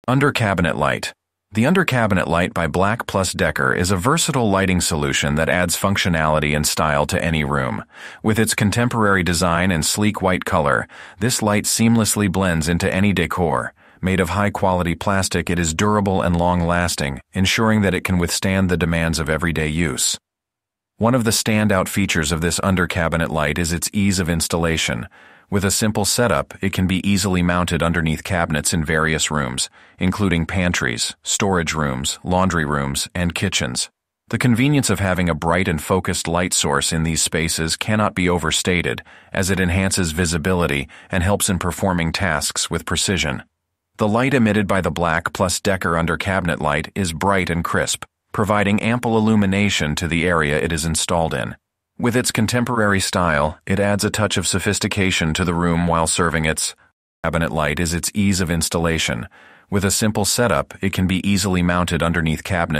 Under cabinet light. The under cabinet light by BLACK+DECKER is a versatile lighting solution that adds functionality and style to any room. With its contemporary design and sleek white color, this light seamlessly blends into any decor. Made of high-quality plastic, it is durable and long-lasting, ensuring that it can withstand the demands of everyday use. One of the standout features of this under cabinet light is its ease of installation. With a simple setup, it can be easily mounted underneath cabinets in various rooms, including pantries, storage rooms, laundry rooms, and kitchens. The convenience of having a bright and focused light source in these spaces cannot be overstated, as it enhances visibility and helps in performing tasks with precision. The light emitted by the BLACK+DECKER under cabinet light is bright and crisp, providing ample illumination to the area it is installed in. With its contemporary style, it adds a touch of sophistication to the room while serving its cabinet light is its ease of installation. With a simple setup, it can be easily mounted underneath cabinets.